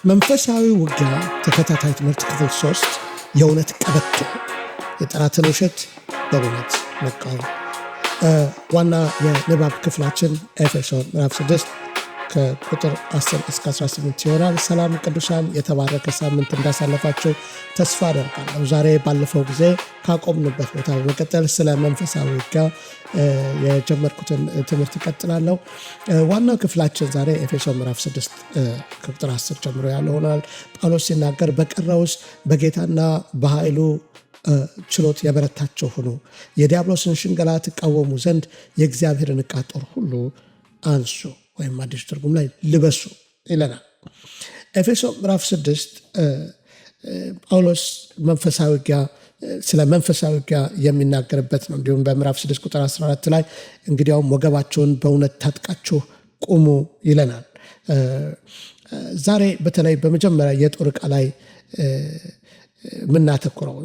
መንፈሳዊ ውጊያ ተከታታይ ትምህርት ክፍል 3 የእውነት ቀበቶ የጠላትን ውሸት በእውነት መቃወም። ዋና የንባብ ክፍላችን ኤፌሶን ምዕራፍ 6 ከቁጥር 10 እስከ 18 ይሆናል። ሰላም ቅዱሳን፣ የተባረከ ሳምንት እንዳሳለፋቸው ተስፋ አደርጋለሁ። ዛሬ ባለፈው ጊዜ ካቆምንበት ቦታ በመቀጠል ስለ መንፈሳዊ ውጊያ የጀመርኩትን ትምህርት እቀጥላለሁ። ዋናው ክፍላችን ዛሬ ኤፌሶን ምዕራፍ 6 ከቁጥር 10 ጀምሮ ያለው ሆኗል። ጳውሎስ ሲናገር በቀረውስ በጌታና በኃይሉ ችሎት የበረታቸው ሁኑ፣ የዲያብሎስን ሽንገላ ትቃወሙ ዘንድ የእግዚአብሔርን ዕቃ ጦር ሁሉ አንሱ ወይም አዲስ ትርጉም ላይ ልበሱ ይለናል። ኤፌሶን ምዕራፍ 6 ጳውሎስ መንፈሳዊ ውጊያ ስለ መንፈሳዊ ውጊያ የሚናገርበት ነው። እንዲሁም በምዕራፍ 6 ቁጥር 14 ላይ እንግዲያውም ወገባቸውን በእውነት ታጥቃችሁ ቁሙ ይለናል። ዛሬ በተለይ በመጀመሪያ የጦር ዕቃ ላይ የምናተኩረው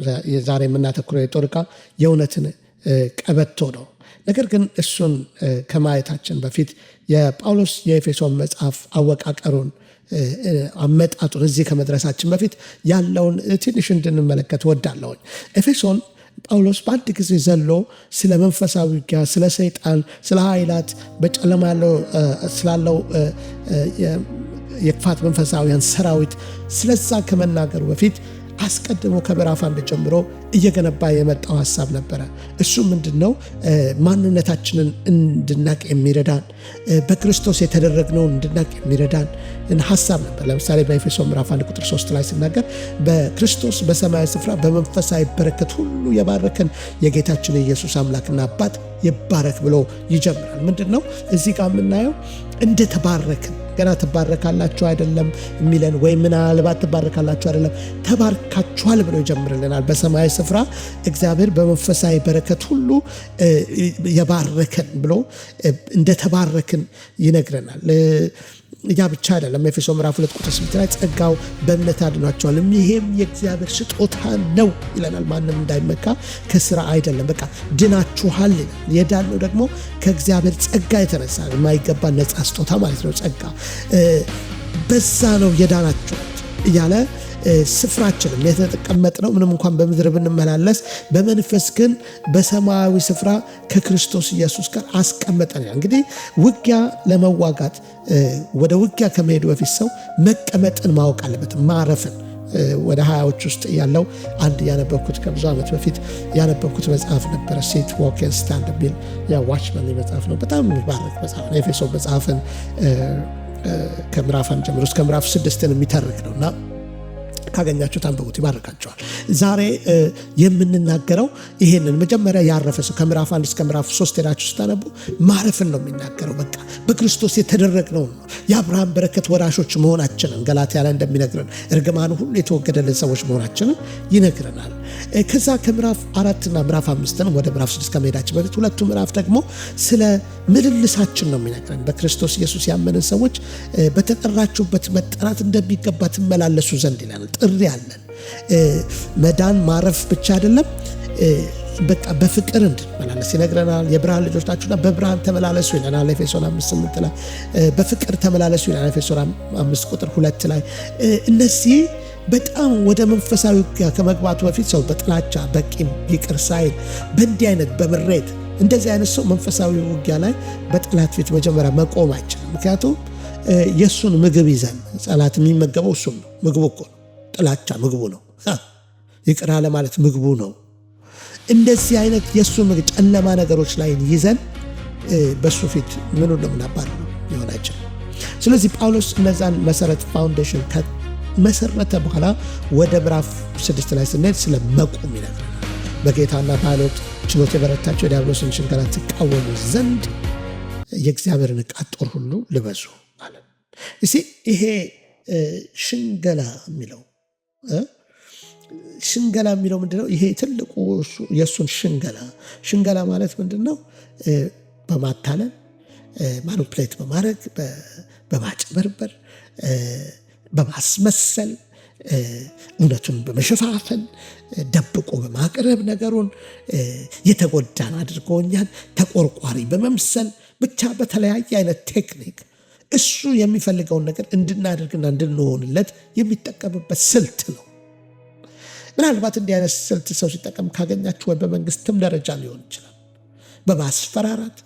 የጦር ዕቃ የእውነትን ቀበቶ ነው። ነገር ግን እሱን ከማየታችን በፊት የጳውሎስ የኤፌሶን መጽሐፍ አወቃቀሩን አመጣጡን እዚህ ከመድረሳችን በፊት ያለውን ትንሽ እንድንመለከት ወዳለሁ። ኤፌሶን ጳውሎስ በአንድ ጊዜ ዘሎ ስለ መንፈሳዊ ውጊያ፣ ስለ ሰይጣን፣ ስለ ኃይላት በጨለማ ስላለው የክፋት መንፈሳዊያን ሰራዊት ስለዛ ከመናገሩ በፊት አስቀድሞ ከምዕራፍ 1 ጀምሮ እየገነባ የመጣው ሐሳብ ነበረ። እሱ ምንድነው? ማንነታችንን እንድናቅ የሚረዳን በክርስቶስ የተደረግነውን እንድናቅ የሚረዳን ሐሳብ ነበር። ለምሳሌ በኤፌሶን ምዕራፍ 1 ቁጥር 3 ላይ ሲናገር በክርስቶስ በሰማያዊ ስፍራ በመንፈሳዊ በረከት ሁሉ የባረከን የጌታችን የኢየሱስ አምላክና አባት ይባረክ ብሎ ይጀምራል። ምንድነው እዚህ ጋር የምናየው? እንደተባረክን ገና ትባረካላችሁ አይደለም የሚለን፣ ወይ ምናልባት ትባረካላችሁ አይደለም፣ ተባርካችኋል ብሎ ይጀምርልናል። በሰማያዊ ስፍራ እግዚአብሔር በመንፈሳዊ በረከት ሁሉ የባረከን ብሎ እንደተባረክን ይነግረናል። ያ ብቻ አይደለም። ኤፌሶን ምዕራፍ 2 ቁጥር 8 ላይ ጸጋው በእምነት አድኗቸዋል፣ ይሄም የእግዚአብሔር ስጦታ ነው ይለናል። ማንም እንዳይመካ ከስራ አይደለም። በቃ ድናችኋል። የዳነው ደግሞ ከእግዚአብሔር ጸጋ የተነሳ የማይገባ ነፃ ስጦታ ማለት ነው። ጸጋ በዛ ነው የዳናችሁ እያለ ስፍራችንም የተቀመጥነው ምንም እንኳን በምድር ብንመላለስ በመንፈስ ግን በሰማያዊ ስፍራ ከክርስቶስ ኢየሱስ ጋር አስቀመጠን። እንግዲህ ውጊያ ለመዋጋት ወደ ውጊያ ከመሄዱ በፊት ሰው መቀመጥን ማወቅ አለበት፣ ማረፍን። ወደ 20ዎች ውስጥ ያለው አንድ ያነበብኩት ከብዙ ዓመት በፊት ያነበብኩት መጽሐፍ ነበረ። ሴት ዎክ ኤንድ ስታንድ የሚል ዋችመን መጽሐፍ ነው። በጣም የሚባረክ መጽሐፍ ነው። ኤፌሶን መጽሐፍን ከምዕራፍ 1 ጀምሮ እስከ ምዕራፍ 6 የሚተርክ ነውና ካገኛችሁ ታንበቡት፣ ይባርካችኋል። ዛሬ የምንናገረው ይሄንን መጀመሪያ ያረፈ ሰው ከምዕራፍ 1 እስከ ምዕራፍ 3 ሄዳችሁ ስታነቡ ማረፍን ነው የሚናገረው። በቃ በክርስቶስ የተደረግነው ነው። የአብርሃም በረከት ወራሾች መሆናችንን ገላትያ ላይ እንደሚነግረን እርግማኑ ሁሉ የተወገደልን ሰዎች መሆናችንን ይነግረናል። ከዛ ከምዕራፍ 4 እና ምዕራፍ 5 ወደ ምዕራፍ 6 ከመሄዳችን በፊት ሁለቱ ምዕራፍ ደግሞ ስለ ምልልሳችን ነው የሚነግረን። በክርስቶስ ኢየሱስ ያመንን ሰዎች በተጠራችሁበት መጠራት እንደሚገባ ትመላለሱ ዘንድ ይላል። ጥሪ አለን። መዳን ማረፍ ብቻ አይደለም፣ በቃ በፍቅር እንድንመላለስ ይነግረናል። የብርሃን ልጆች ናችሁና በብርሃን ተመላለሱ ይለናል ኤፌሶን 5:8 ላይ። በፍቅር ተመላለሱ ይለናል ኤፌሶን 5 ቁጥር 2 ላይ። እነዚህ በጣም ወደ መንፈሳዊ ውጊያ ከመግባቱ በፊት ሰው በጥላቻ በቂም ይቅር ሳይል በእንዲህ አይነት በምሬት እንደዚህ አይነት ሰው መንፈሳዊ ውጊያ ላይ በጠላት ፊት መጀመሪያ መቆም አይችልም። ምክንያቱም የእሱን ምግብ ይዘን ጠላት የሚመገበው እሱም ነው። ምግቡ እኮ ነው። ጥላቻ ምግቡ ነው። ይቅር አለ ማለት ምግቡ ነው። እንደዚህ አይነት የእሱ ምግብ ጨለማ ነገሮች ላይ ይዘን በእሱ ፊት ምኑ ነው ምናባር ሊሆን አይችልም። ስለዚህ ጳውሎስ እነዛን መሰረት ፋውንዴሽን ከመሰረተ በኋላ ወደ ምዕራፍ 6 ላይ ስንሄድ ስለ መቆም ይነግረናል። በጌታና በኃይሉ ችሎት የበረታቸው የዲያብሎስን ሽንገላ ትቃወሙ ዘንድ የእግዚአብሔርን ዕቃ ጦር ሁሉ ልበሱ አለ። ይሄ ሽንገላ የሚለው ምንድነው? ይሄ ትልቁ የእሱን ሽንገላ ማለት ምንድነው? በማታለል ማኒፕሌት በማድረግ በማጭበርበር በማስመሰል እውነቱን በመሸፋፈን ደብቆ በማቅረብ ነገሩን የተጎዳን አድርጎኛል ተቆርቋሪ በመምሰል ብቻ በተለያየ አይነት ቴክኒክ እሱ የሚፈልገውን ነገር እንድናደርግና እንድንሆንለት የሚጠቀምበት ስልት ነው። ምናልባት እንዲህ አይነት ስልት ሰው ሲጠቀም ካገኛችሁ ወይ በመንግስትም ደረጃ ሊሆን ይችላል፣ በማስፈራራት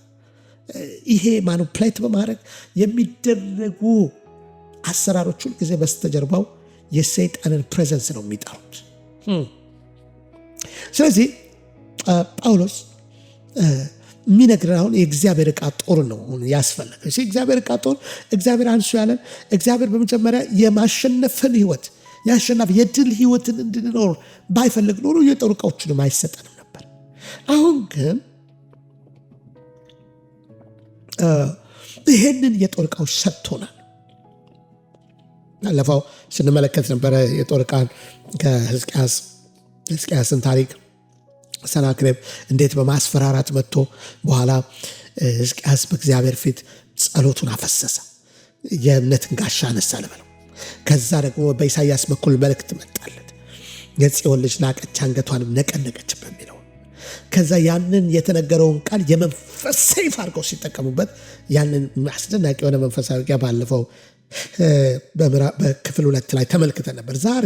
ይሄ ማኒፕሌት በማድረግ የሚደረጉ አሰራሮች ሁል ጊዜ በስተጀርባው የሰይጣንን ፕሬዘንስ ነው የሚጠሩት። ስለዚህ ጳውሎስ የሚነግረን አሁን የእግዚአብሔር ዕቃ ጦር ነው ያስፈለገው። እግዚአብሔር ዕቃ ጦር እግዚአብሔር አንሱ ያለን እግዚአብሔር በመጀመሪያ የማሸነፍን ህይወት ያሸናፊ የድል ህይወትን እንድንኖር ባይፈልግ ኖሮ የጦር ዕቃዎችንም አይሰጠንም ነበር። አሁን ግን ይሄንን የጦር ዕቃዎች ሰጥቶናል። ባለፈው ስንመለከት ነበረ የጦር ዕቃን ከሕዝቅያስን ታሪክ ሰናክሬም እንዴት በማስፈራራት መጥቶ በኋላ ሕዝቅያስ በእግዚአብሔር ፊት ጸሎቱን አፈሰሰ፣ የእምነትን ጋሻ አነሳ ልበለው። ከዛ ደግሞ በኢሳይያስ በኩል መልእክት መጣለት፣ የጽዮን ልጅ ናቀች አንገቷንም ነቀነቀች በሚለው ከዛ ያንን የተነገረውን ቃል የመንፈስ ሰይፍ አድርገው ሲጠቀሙበት ያንን አስደናቂ የሆነ መንፈሳዊ ውጊያ ባለፈው በክፍል 2 ላይ ተመልክተን ነበር። ዛሬ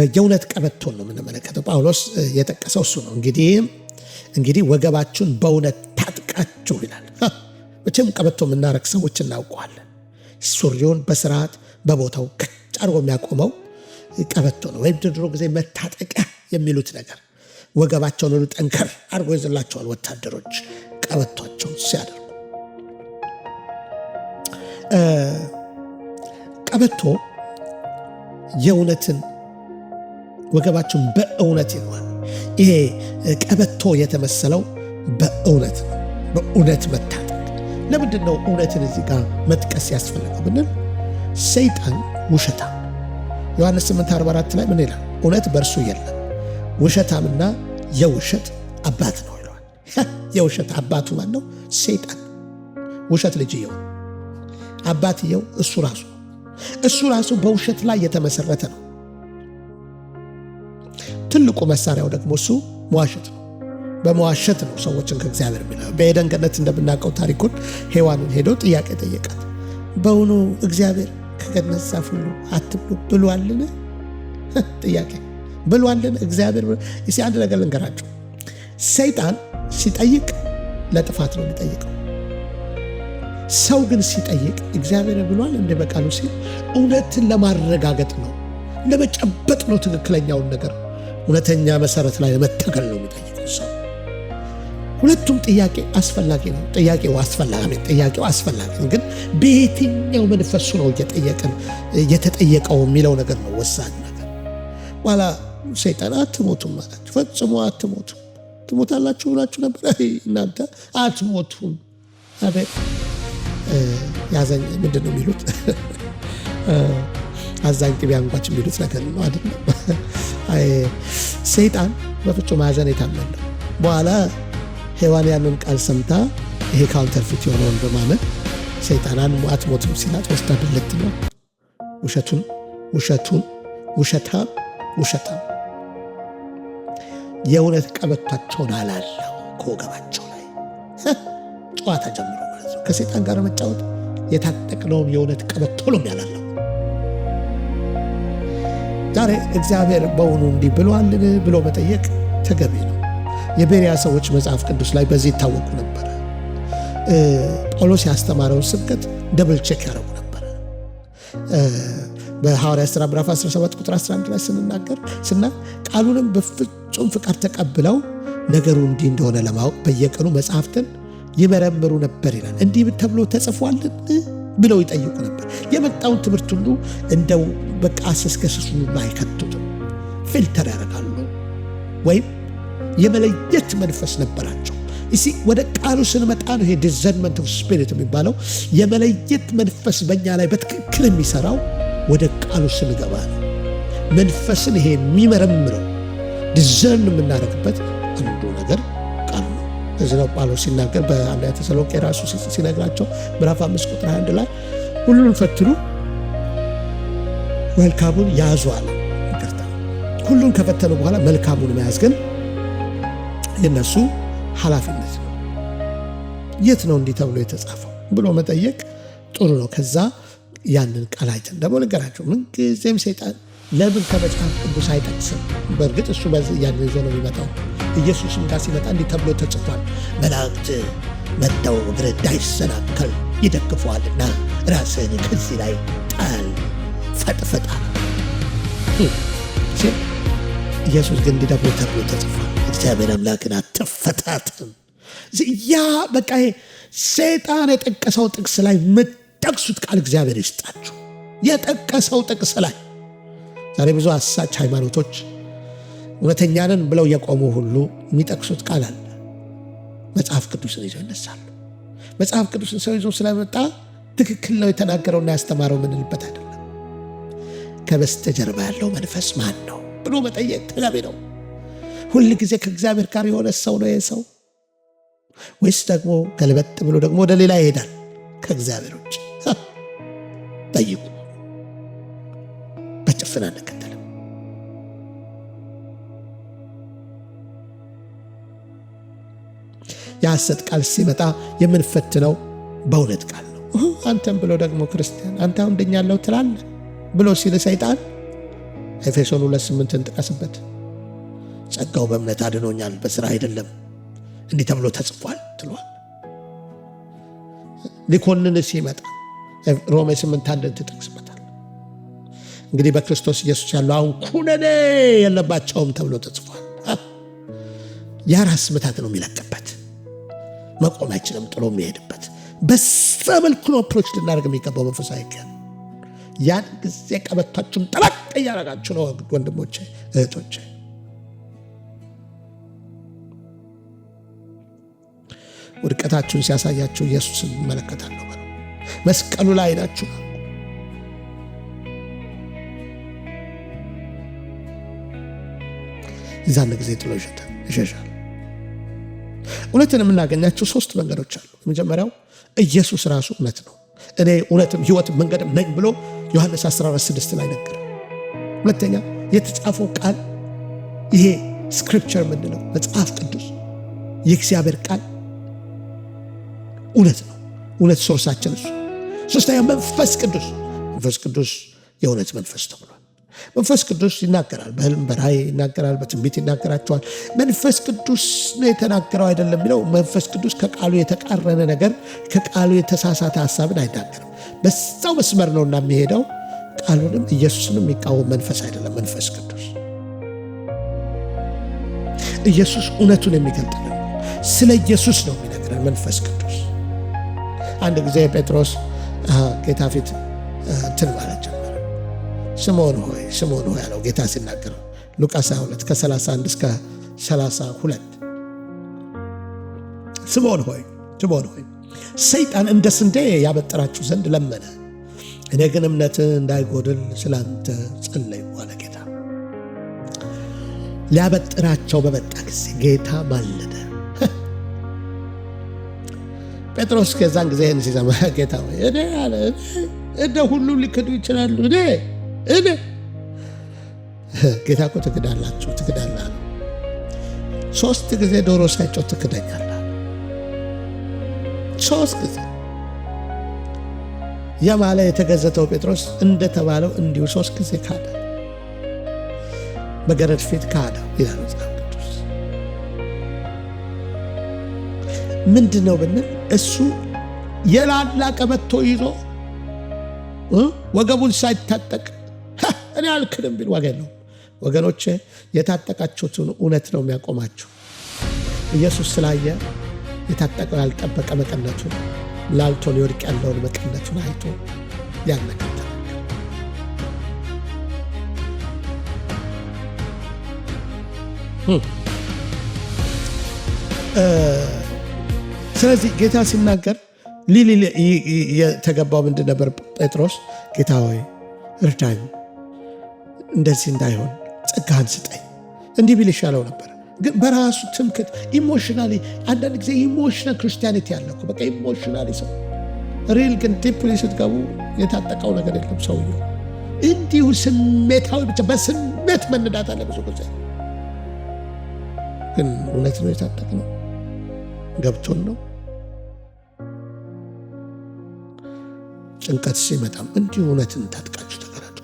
የእውነት ቀበቶን ነው የምንመለከተው። ጳውሎስ የጠቀሰው እሱ ነው። እንግዲህ ወገባችሁን በእውነት ታጥቃችሁ ይላል። መቼም ቀበቶ የምናረግ ሰዎች እናውቀዋለን። ሱሪውን በስርዓት በቦታው ከጭ አድርጎ የሚያቆመው ቀበቶ ነው። ወይም ድሮ ጊዜ መታጠቂያ የሚሉት ነገር ወገባቸውን ሁሉ ጠንከር አድርጎ ይዝላቸዋል ወታደሮች ቀበቷቸውን ሲያደርጉ። ቀበቶ የእውነትን ወገባቸውን በእውነት ይለዋል። ይሄ ቀበቶ የተመሰለው በእውነት ነው። በእውነት መታጠቅ። ለምንድን ነው እውነትን እዚህ ጋር መጥቀስ ያስፈልገው ብንል ሰይጣን ውሸታም፣ ዮሐንስ 8:44 ላይ ምን ይላል? እውነት በእርሱ የለም፣ ውሸታምና የውሸት አባት ነው ይለዋል። የውሸት አባቱ ማን ነው? ሰይጣን። ውሸት ልጅየው፣ አባትየው እሱ ራሱ በውሸት ላይ የተመሰረተ ነው። ትልቁ መሳሪያው ደግሞ እሱ መዋሸት ነው። በመዋሸት ነው ሰዎችን ከእግዚአብሔር የሚለው። በኤደን ገነት እንደምናውቀው ታሪኩን ሄዋንን ሄዶ ጥያቄ ጠየቃት። በእውኑ እግዚአብሔር ከገነት ዛፍ ሁሉ አትብሉ ብሏልን? ጥያቄ ብሏልን እግዚአብሔር? እስኪ አንድ ነገር ልንገራቸው። ሰይጣን ሲጠይቅ ለጥፋት ነው የሚጠይቀው። ሰው ግን ሲጠይቅ እግዚአብሔር ብሏል እንደ በቃሉ ሲል እውነትን ለማረጋገጥ ነው፣ ለመጨበጥ ነው። ትክክለኛውን ነገር እውነተኛ መሰረት ላይ ለመተከል ነው የሚጠይቀው ሰው። ሁለቱም ጥያቄ አስፈላጊ ነው። ጥያቄው አስፈላጊ ነው። ግን በየትኛው መንፈሱ ነው የተጠየቀው የሚለው ነገር ነው ወሳኝ ነገር። በኋላ ሰይጣን አትሞቱም ማለት ፈጽሞ አትሞቱም፣ ትሞታላችሁ ብላችሁ ነበር እናንተ አትሞቱም። አቤት ያዘኝ ምንድን ነው የሚሉት? አዛኝ ቅቤ አንጓች የሚሉት ነገር ነው አይደለም? ሰይጣን በፍጹም ማዘን የታመነ ነው። በኋላ ሔዋን ያንን ቃል ሰምታ ይሄ ካውንተርፊት የሆነውን በማመን ሰይጣናን አትሞትም ሲላት ወስዳ ድልት ነው። ውሸታም የእውነት ቀበቷቸውን አላለው ከወገባቸው ላይ ጨዋታ ጀምሮ ማለት ነው። ከሰይጣን ጋር መጫወት የታጠቅነውን የእውነት ቀበቶ ነው ያላለው። ዛሬ እግዚአብሔር በእውኑ እንዲህ ብሏልን ብሎ መጠየቅ ተገቢ ነው። የቤሪያ ሰዎች መጽሐፍ ቅዱስ ላይ በዚህ ይታወቁ ነበረ። ጳውሎስ ያስተማረውን ስብከት ደብል ቼክ ያደረጉ ነበረ። በሐዋርያት ሥራ ምዕራፍ 17 ቁጥር 11 ላይ ስና ቃሉንም በፍጹም ፍቃድ ተቀብለው ነገሩ እንዲህ እንደሆነ ለማወቅ በየቀኑ መጽሐፍትን ይመረምሩ ነበር ይላል። እንዲህ ተብሎ ተጽፏልን ብለው ይጠይቁ ነበር። የመጣውን ትምህርት ሁሉ እንደው በቃ አስከስሱ አይከቱትም፣ ፊልተር ያደርጋሉ ወይም የመለየት መንፈስ ነበራቸው። እሺ ወደ ቃሉ ስንመጣ ነው ይሄ ዲዘርንመንት ኦፍ ስፒሪት የሚባለው የመለየት መንፈስ በእኛ ላይ በትክክል የሚሰራው ወደ ቃሉ ስንገባ ነው። መንፈስን ይሄ የሚመረምረው ዲዘርን የምናደርግበት አንዱ ነገር ቃሉ ነው። እዚህ ነው ጳውሎስ ሲናገር በአንደኛ ተሰሎንቄ ራሱ ሲነግራቸው ምዕራፍ 5 ቁጥር 1 ላይ ሁሉን ፈትኑ መልካሙን ያዙ አለ። ሁሉን ከፈተኑ በኋላ መልካሙን መያዝ ግን የነሱ ኃላፊነት ነው። የት ነው እንዲህ ተብሎ የተጻፈው ብሎ መጠየቅ ጥሩ ነው። ከዛ ያንን ቃል አይተን ደግሞ ነገራቸው። ምንጊዜም ሰይጣን ለምን ከመጽሐፍ ቅዱስ አይጠቅስም? በእርግጥ እሱ ያንን ይዞ ነው የሚመጣው። ኢየሱስም ጋር ሲመጣ እንዲህ ተብሎ ተጽፏል፣ መላእክት መጥተው እግርህ እንዳይሰናከል ይደግፈዋልና ራስህን ከዚህ ላይ ጣል፣ ፈጥፈጣ። ኢየሱስ ግን እንዲህ ደግሞ ተብሎ ተጽፏል፣ እግዚአብሔር አምላክን አትፈታተን። ያ በቃ ሰይጣን የጠቀሰው ጥቅስ ላይ የምትጠቅሱት ቃል እግዚአብሔር ይስጣችሁ። የጠቀሰው ጥቅስ ላይ ዛሬ ብዙ አሳች ሃይማኖቶች እውነተኛንን ብለው የቆሙ ሁሉ የሚጠቅሱት ቃል አለ። መጽሐፍ ቅዱስን ይዘው ይነሳሉ። መጽሐፍ ቅዱስን ሰው ይዞ ስለመጣ ትክክል ነው የተናገረውና ያስተማረው ምንልበት አይደለም። ከበስተጀርባ ያለው መንፈስ ማን ነው ብሎ መጠየቅ ተገቢ ነው። ሁል ጊዜ ከእግዚአብሔር ጋር የሆነ ሰው ነው የሰው ወይስ ደግሞ ገልበጥ ብሎ ደግሞ ወደ ሌላ ይሄዳል? ከእግዚአብሔር ውጭ ጠይቁ። በጭፍን አንከተልም። የሐሰት ቃል ሲመጣ የምንፈትነው በእውነት ቃል ነው። አንተም ብሎ ደግሞ ክርስቲያን አንተ አሁን ድኛለሁ ትላለህ ብሎ ሲል ሰይጣን ኤፌሶን 2:8 እንጥቀስበት። ጸጋው በእምነት አድኖኛል በሥራ አይደለም እንዲህ ተብሎ ተጽፏል ትሏል። ሊኮንን ሲመጣ ሮሜ 8:1 ትጠቅስበታል። እንግዲህ በክርስቶስ ኢየሱስ ያለው አሁን ኩነኔ የለባቸውም ተብሎ ተጽፏል። የራስ ምታት ነው የሚለቅበት፣ መቆም አይችልም፣ ጥሎ የሚሄድበት። በዛ መልኩ ነው አፕሮች ልናደርግ የሚገባው መንፈሳዊ ቀን። ያን ጊዜ ቀበታችሁን ጠበቅ እያደረጋችሁ ነው ወንድሞቼ እህቶቼ። ውድቀታችሁን ሲያሳያችሁ ኢየሱስን እመለከታለሁ በለው። መስቀሉ ላይ ናችሁ። የዛን ጊዜ ጥሎ ይሸሻል። እውነትን የምናገኛቸው 3 መንገዶች አሉ። የመጀመሪያው ኢየሱስ ራሱ እውነት ነው። እኔ እውነትም ሕይወትም መንገድም ነኝ ብሎ ዮሐንስ 14:6 ላይ ነገረ። ሁለተኛ የተጻፈው ቃል ይሄ ስክሪፕቸር የምንለው መጽሐፍ ቅዱስ የእግዚአብሔር ቃል እውነት ነው። እውነት ሶርሳችን እሱ። ሶስተኛ መንፈስ ቅዱስ የእውነት መንፈስ ተብሏል። መንፈስ ቅዱስ ይናገራል፣ በህልም በራእይ ይናገራል፣ በትንቢት ይናገራቸዋል። መንፈስ ቅዱስ ነው የተናገረው አይደለም የሚለው። መንፈስ ቅዱስ ከቃሉ የተቃረነ ነገር፣ ከቃሉ የተሳሳተ ሀሳብን አይናገርም። በዛው መስመር ነውና የሚሄደው። ቃሉንም ኢየሱስንም የሚቃወም መንፈስ አይደለም መንፈስ ቅዱስ። ኢየሱስ እውነቱን የሚገልጥልን ስለ ኢየሱስ ነው የሚነግረን መንፈስ ቅዱስ። አንድ ጊዜ ጴጥሮስ ጌታ ፊት እንትን ማለት ጀመረ። ስምዖን ሆይ ያለው ጌታ ሲናገረው ሉቃስ 22 ከ31 እስከ 32 ስምዖን ሆይ ሰይጣን እንደ ስንዴ ያበጥራችሁ ዘንድ ለመነ፣ እኔ ግን እምነትህ እንዳይጎድል ስላንተ ጸለይኩ አለ ጌታ። ሊያበጥራቸው በመጣ ጊዜ ጌታ ማለደ። ጴጥሮስ ከዛን ጊዜ ይህን ሲሰማ ጌታ እኔ አለ እንደ ሁሉ ሊክዱ ይችላሉ። እኔ ጌታ እኮ ትክዳለህ። 3 ጊዜ ዶሮ ሳይጮህ ትክደኛለህ። 3 ጊዜ የማለ የተገዘተው ጴጥሮስ እንደተባለው እንዲሁ 3 ጊዜ ካደ። በገረድ ፊት ካደ ይላል መጽሐፍ ቅዱስ። ምንድን ነው ብንል እሱ የላላ ቀበቶ ይዞ ወገቡን ሳይታጠቅ እኔ አልክድም ቢል ዋጋ የለውም። ወገኖቼ የታጠቃችሁትን እውነት ነው የሚያቆማችሁ። ኢየሱስ ስላየ የታጠቀው ያልጠበቀ መቀነቱን ላልቶ ሊወድቅ ያለውን መቀነቱን አይቶ ያነቀተ። ስለዚህ ጌታ ሲናገር የተገባው ምንድን ነበር? ጴጥሮስ ጌታ ሆይ እርዳኝ፣ እንደዚህ እንዳይሆን ጸጋህን ስጠኝ እንዲህ ቢል ይሻለው ነበር። ግን በራሱ ትምክት ኢሞሽናሊ፣ አንዳንድ ጊዜ ኢሞሽናል ክርስቲያኒቲ ያለ እኮ በቃ ኢሞሽናሊ ሰው ሪል ግን ዲፕሊ ስትገቡ የታጠቀው ነገር የለም። ሰውየው እንዲሁ ስሜታዊ ብቻ በስሜት መነዳት አለ ብዙ ጊዜ። ግን እውነት ነው የታጠቅነው፣ ገብቶን ነው። ጭንቀት ሲመጣም እንዲሁ እውነትን ታጥቃችሁ ተቀረጡ።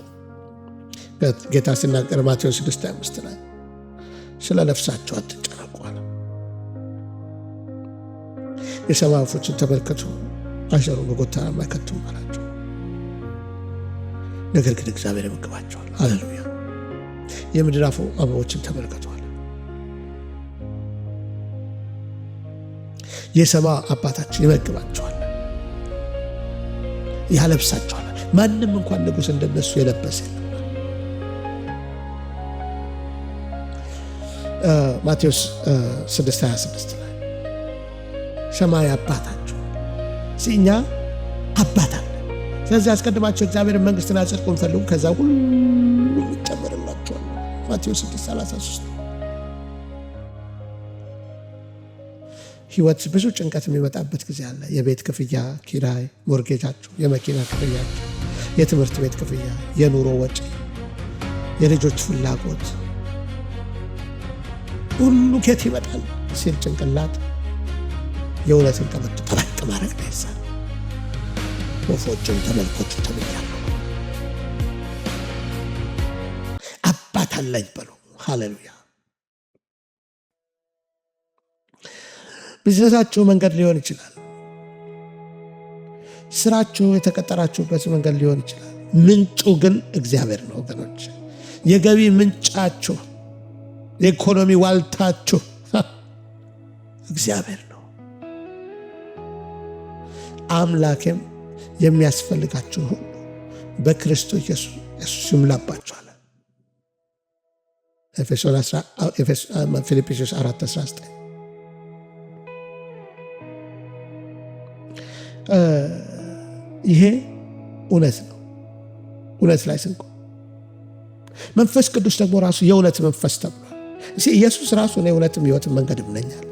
ጌታ ሲናገር ማቴዎስ 6:25 ላይ ስለ ነፍሳችሁ አትጨነቁ አለ። የሰማይ ወፎችን ተመልከቱ፣ አይዘሩም በጎተራም አይከቱም አላቸው፣ ነገር ግን እግዚአብሔር ይመግባቸዋል። ሃሌሉያ። የምድር አበቦችን ተመልከቱ አለ። የሰማይ አባታችሁ ይመግባቸዋል፣ ያለብሳቸዋል። ማንም እንኳን ንጉሥ እንደነሱ የለበሰ የለም። ማቴዎስ 6:26 ላይ ሰማይ አባታችሁ እኛ አባት አለ። ስለዚህ አስቀድማችሁ እግዚአብሔርን መንግሥትና ጽድቁን ፈልጉ፣ ከዛ ሁሉ ይጨመርላችኋል። ማቴዎስ 6:33 ህይወት ብዙ ጭንቀት የሚመጣበት ጊዜ አለ። የቤት ክፍያ ኪራይ፣ ሞርጌጃችሁ፣ የመኪና ክፍያችሁ፣ የትምህርት ቤት ክፍያ፣ የኑሮ ወጪ፣ የልጆች ፍላጎት ሁሉ ከየት ይመጣል ሲል ጭንቅላት የእውነትን ቀበቶ ጠበቅ ማድረግ ነው ይሳል። ወፎችን ተመልከቱ ተብያለሁ። አባት አለኝ በሉ። ሃሌሉያ። ቢዝነሳችሁ መንገድ ሊሆን ይችላል። ስራችሁ የተቀጠራችሁበት መንገድ ሊሆን ይችላል። ምንጩ ግን እግዚአብሔር ነው ወገኖች። የገቢ ምንጫችሁ፣ የኢኮኖሚ ዋልታችሁ እግዚአብሔር ነው። አምላኬም የሚያስፈልጋችሁን ሁሉ በክርስቶስ ኢየሱስ ይሙላባችኋል። ፊልጵስዩስ 4:19 ይሄ እውነት ነው። እውነት ላይ ስንቆም መንፈስ ቅዱስ ደግሞ ራሱ የእውነት መንፈስ ተብሏል። ኢየሱስ ራሱ ነው የእውነትም ሕይወትም መንገድም ነኝ አለ።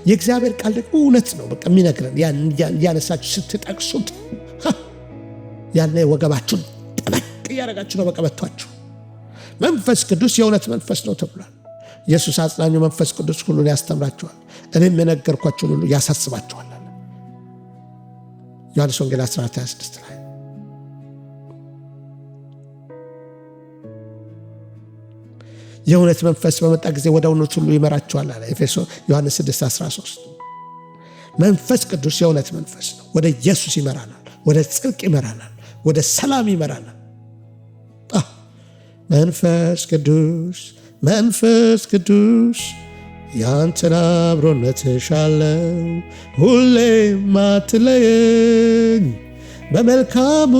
የእግዚአብሔር ቃል ደግሞ እውነት ነው። በቃ የሚነግረን ያነሳችሁ ስትጠቅሱት ያኔ ወገባችሁን ጠበቅ እያደረጋችሁ ነው በቀበቷችሁ። መንፈስ ቅዱስ የእውነት መንፈስ ነው ተብሏል። ኢየሱስ አጽናኙ መንፈስ ቅዱስ ሁሉን ያስተምራችኋል፣ እኔም የነገርኳችሁን ሁሉ ያሳስባችኋል። ዮሐንስ ወንጌል 14:26 ላይ የእውነት መንፈስ በመጣ ጊዜ ወደ እውነት ሁሉ ይመራችኋል አለ። ዮሐንስ 6:13 መንፈስ ቅዱስ የእውነት መንፈስ ነው። ወደ ኢየሱስ ይመራናል፣ ወደ ጽድቅ ይመራናል፣ ወደ ሰላም ይመራናል። መንፈስ ቅዱስ መንፈስ ቅዱስ ያንተን አብሮነት እሻለው፣ ሁሌም አትለየኝ፣ በመልካሙ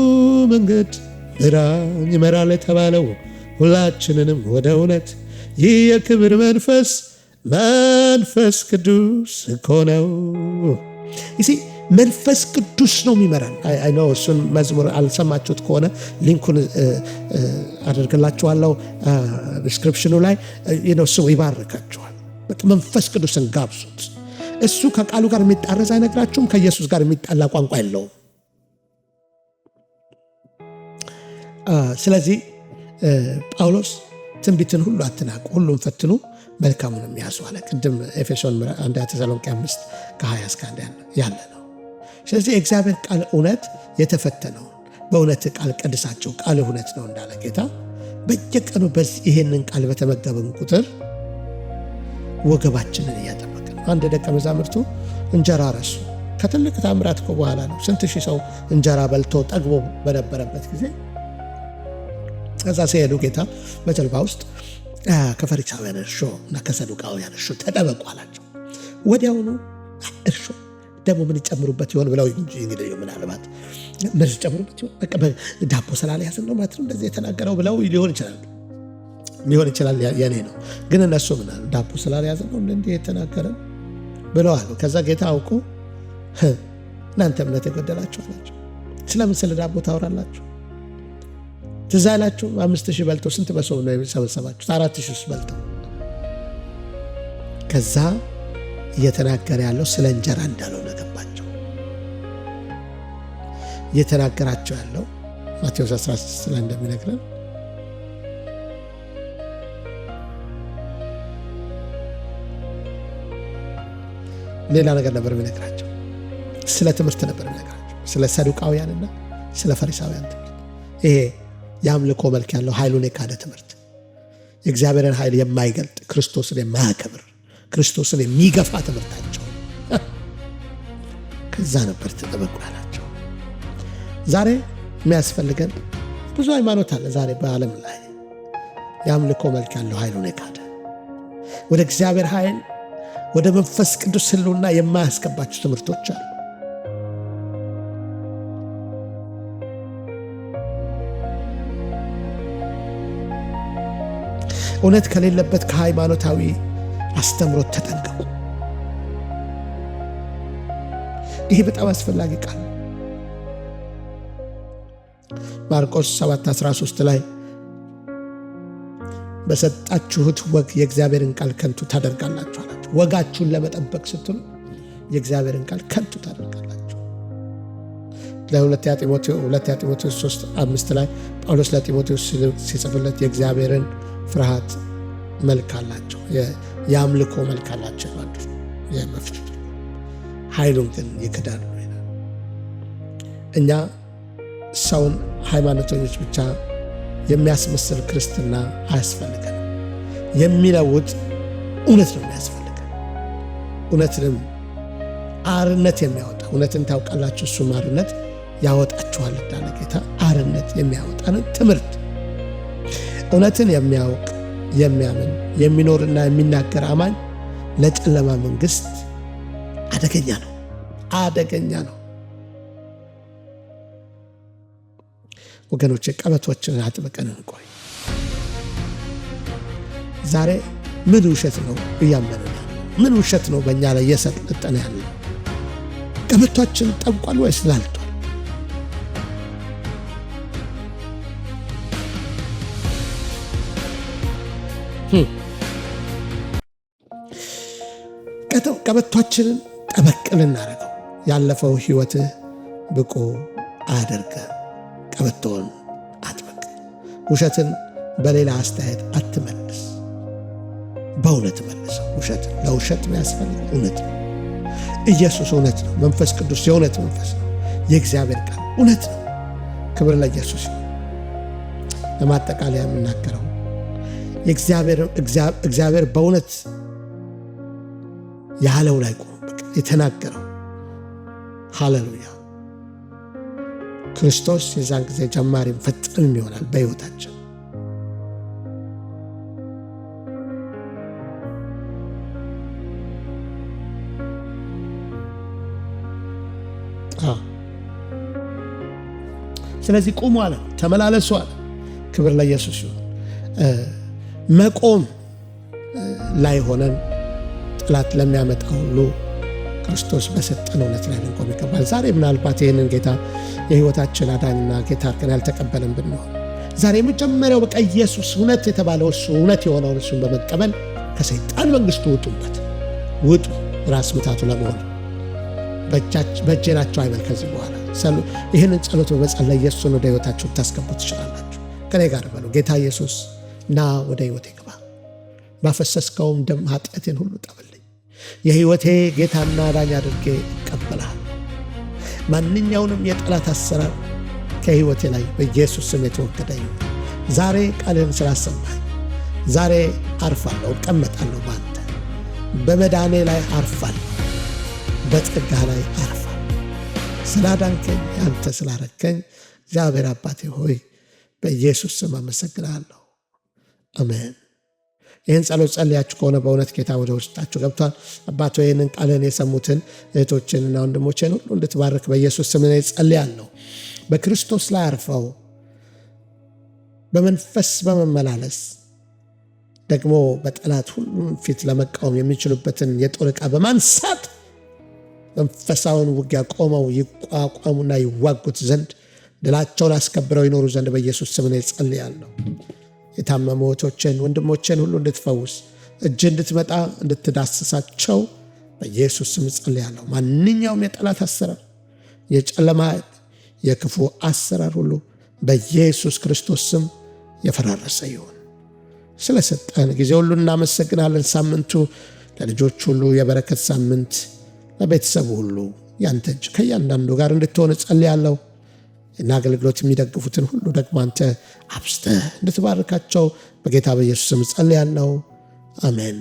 መንገድ ምራኝ። ይመራል የተባለው ሁላችንንም ወደ እውነት ይህ የክብር መንፈስ መንፈስ ቅዱስ እኮ ነው። መንፈስ ቅዱስ ነው የሚመራን። አይነው እሱን መዝሙር አልሰማችሁት ከሆነ ሊንኩን አደርግላችኋለሁ ዲስክሪፕሽኑ ላይ። እሱ ይባርካችኋል። መንፈስ ቅዱስን ጋብዙት። እሱ ከቃሉ ጋር የሚጣረስ አይነግራችሁም። ከኢየሱስ ጋር የሚጣላ ቋንቋ የለውም። ስለዚህ ጳውሎስ ትንቢትን ሁሉ አትናቁ፣ ሁሉም ፈትኑ፣ መልካሙንም ያዙ አለ። ቅድም ኤፌሶን 1 ተሰሎንቄ 5:20-1 ያለ ነው። ስለዚህ የእግዚአብሔር ቃል እውነት የተፈተነውን በእውነት ቃል ቀድሳቸው፣ ቃል እውነት ነው እንዳለ ጌታ በየቀኑ ይሄንን ቃል በተመገብን ቁጥር ወገባችንን እያጠበቅን ነው። አንድ ደቀ መዛሙርቱ እንጀራ ረሱ። ከትልቅ ታምራት እኮ በኋላ ነው። ስንት ሺህ ሰው እንጀራ በልቶ ጠግቦ በነበረበት ጊዜ ከዛ ሲሄዱ ጌታ በጀልባ ውስጥ ከፈሪሳውያን እርሾ እና ከሰዱቃውያን እርሾ ተጠበቁ አላቸው። ወዲያውኑ እርሾ ደግሞ ምን ይጨምሩበት ይሆን ብለው እንግዲህ ምናልባት ምን ይጨምሩበት ይሆን በቃ ዳቦ ስላልያዝን ነው ማለት ነው እንደዚህ የተናገረው ብለው ሊሆን ይችላል የኔ ነው። ግን እነሱ ምን አሉ? ዳቦ ስላልያዝን ነው እንዴ የተናገረን ብለው አሉ። ከዛ ጌታ አውቁ እናንተ እምነት የጎደላችሁ ናቸው፣ ስለምን ስለ ዳቦ ታወራላችሁ? ትዝ አይላችሁ 5,000 በልተው ስንት መሶብ ነው የሰበሰባችሁት? 4,000 በልተው። ከዛ እየተናገረ ያለው ስለ እንጀራ እንዳልሆነ ገባቸው። እየተናገራቸው ያለው ማቴዎስ 16 ላይ እንደሚነግረን ሌላ ነገር ነበር የሚነግራቸው። ስለ ትምህርት ነበር የሚነግራቸው፣ ስለ ሰዱቃውያንና ስለ ፈሪሳውያን ትምህርት፣ ይሄ የአምልኮ መልክ ያለው ኃይሉን የካደ ትምህርት፣ የእግዚአብሔርን ኃይል የማይገልጥ ክርስቶስን የማያከብር ክርስቶስን የሚገፋ ትምህርታቸው ከዛ ነበር ተጠበቁ ያላቸው። ዛሬ የሚያስፈልገን ብዙ ሃይማኖት አለ። ዛሬ በዓለም ላይ የአምልኮ መልክ ያለው ኃይሉን የካደ ወደ እግዚአብሔር ኃይል ወደ መንፈስ ቅዱስ ሕልውና የማያስገባቸው ትምህርቶች አሉ። እውነት ከሌለበት ከሃይማኖታዊ አስተምሮት ተጠንቀቁ። ይሄ በጣም አስፈላጊ ቃል ማርቆስ 7:13 ላይ በሰጣችሁት ወግ የእግዚአብሔርን ቃል ከንቱ ታደርጋላችሁ አላቸው። ወጋችሁን ለመጠበቅ ስትሉ የእግዚአብሔርን ቃል ከንቱ ታደርጋላችሁ። ለሁለተኛ ጢሞቴዎስ 3:5 ላይ ጳውሎስ ለጢሞቴዎስ ሲጽፍለት የእግዚአብሔርን ፍርሃት መልክ አላቸው፣ የአምልኮ መልክ አላቸው ማለት የመፍትሄ ኃይሉን ግን ይክዳሉ ይላል። እኛ ሰውን ሃይማኖተኞች ብቻ የሚያስመስል ክርስትና አያስፈልገንም። የሚለውጥ እውነት ነው የሚያስፈልገን። እውነትንም አርነት የሚያወጣ እውነትን ታውቃላችሁ እሱም አርነት ያወጣችኋል እንዳለ ጌታ አርነት የሚያወጣንን ትምህርት እውነትን የሚያውቅ የሚያምን የሚኖርና የሚናገር አማኝ ለጨለማ መንግስት አደገኛ ነው። ወገኖቼ ቀበቶችን አጥብቀን እንቆይ። ዛሬ ምን ውሸት ነው እያመንና ምን ውሸት ነው በእኛ ላይ እየሰለጠነ ያለ? ቀበቶችን ጠብቋል ወይስ ላልቷል? ቀበቶችንን ጠበቅ ልናደርገው። ያለፈው ህይወትህ ብቁ አያደርገ። ቀበቶን አጥብቅ። ውሸትን በሌላ አስተያየት አትመልስ፣ በእውነት መልሰው። ውሸት ለውሸት የሚያስፈልግ እውነት ነው። ኢየሱስ እውነት ነው። መንፈስ ቅዱስ የእውነት መንፈስ ነው። የእግዚአብሔር ቃል እውነት ነው። ክብር ለኢየሱስ። ለማጠቃለያ የምናገረው እግዚአብሔር በእውነት ያለው ላይ ቆም፣ የተናገረው ሃሌሉያ። ክርስቶስ የዛን ጊዜ ጀማሪም ፈጻሚም ይሆናል በሕይወታችን። ስለዚህ ቁሙ አለ፣ ተመላለሱ አለ። ክብር ለኢየሱስ ይሁን። መቆም ላይ ሆነን ጠላት ለሚያመጣ ሁሉ ክርስቶስ በሰጠን እውነት ላይ ልንቆም ይገባል። ዛሬ ምናልባት ይህንን ጌታ የሕይወታችን አዳኝና ጌታ አድርገን ያልተቀበልን ብንሆን ዛሬ የመጀመሪያው በቃ ኢየሱስ እውነት የተባለው እሱ እውነት የሆነውን እሱን በመቀበል ከሰይጣን መንግስቱ ውጡ። ራስ ምታቱ ለመሆን በእጄ ናቸው አይበል። ከዚህ በኋላ ይህንን ጸሎት በመጸለይ ኢየሱስን ወደ ሕይወታችሁ ታስገቡ ትችላላችሁ። ከኔ ጋር በሉ። ጌታ ኢየሱስ ና ወደ ሕይወቴ ግባ፣ ባፈሰስከውም ደም ኃጢአቴን ሁሉ ጠብልኝ። የሕይወቴ ጌታና ዳኛ አድርጌ እቀበልሃል። ማንኛውንም የጠላት አሰራር ከሕይወቴ ላይ በኢየሱስ ስም የተወገደ ይሁን። ዛሬ ቃልህን ስላሰማኝ ዛሬ አርፋለሁ፣ እቀመጣለሁ። በአንተ በመዳኔ ላይ አርፋለሁ፣ በጸጋህ ላይ አርፋለሁ። ስላዳንከኝ አንተ ስላረከኝ እግዚአብሔር አባቴ ሆይ በኢየሱስ ስም አመሰግናለሁ። አሜን። ይህን ጸሎት ጸልያችሁ ከሆነ በእውነት ጌታ ወደ ውስጣችሁ ገብቷል። አባቶ ይህንን ቃልን የሰሙትን እህቶችንና ወንድሞችን ሁሉ እንድትባርክ በኢየሱስ ስም ጸልያለሁ። በክርስቶስ ላይ አርፈው በመንፈስ በመመላለስ ደግሞ በጠላት ሁሉ ፊት ለመቃወም የሚችሉበትን የጦር ዕቃ በማንሳት መንፈሳውን ውጊያ ቆመው ይቋቋሙና ይዋጉት ዘንድ ድላቸውን አስከብረው ይኖሩ ዘንድ በኢየሱስ ስም ጸልያለሁ። የታመሙ እህቶችን ወንድሞችን ሁሉ እንድትፈውስ እጅ እንድትመጣ እንድትዳስሳቸው በኢየሱስ ስም ጸልያለሁ። ማንኛውም የጠላት አሰራር፣ የጨለማ የክፉ አሰራር ሁሉ በኢየሱስ ክርስቶስ ስም የፈራረሰ ይሁን። ስለሰጠን ጊዜ ሁሉ እናመሰግናለን። ሳምንቱ ለልጆች ሁሉ የበረከት ሳምንት፣ ለቤተሰቡ ሁሉ ያንተ እጅ ከእያንዳንዱ ጋር እንድትሆን ጸልያለሁ። እና አገልግሎት የሚደግፉትን ሁሉ ደግሞ አንተ አብዝተህ እንድትባርካቸው በጌታ በኢየሱስ ስም ጸልያለሁ። አሜን።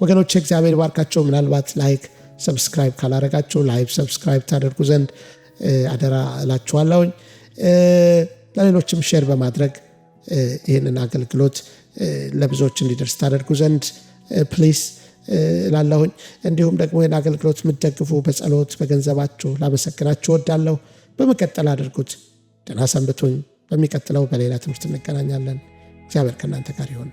ወገኖች እግዚአብሔር ባርካቸው። ምናልባት ላይክ ሰብስክራይብ ካላረጋችሁ ላይክ ሰብስክራይብ ታደርጉ ዘንድ አደራ እላችኋለሁ። ለሌሎችም ሼር በማድረግ ይህንን አገልግሎት ለብዙዎች እንዲደርስ ታደርጉ ዘንድ ፕሊዝ ላለሁኝ። እንዲሁም ደግሞ ይህን አገልግሎት የምትደግፉ በጸሎት በገንዘባችሁ ላመሰግናችሁ እወዳለሁ። በመቀጠል አድርጉት። ደህና ሰንብቱኝ። በሚቀጥለው በሌላ ትምህርት እንገናኛለን። እግዚአብሔር ከእናንተ ጋር ይሁን።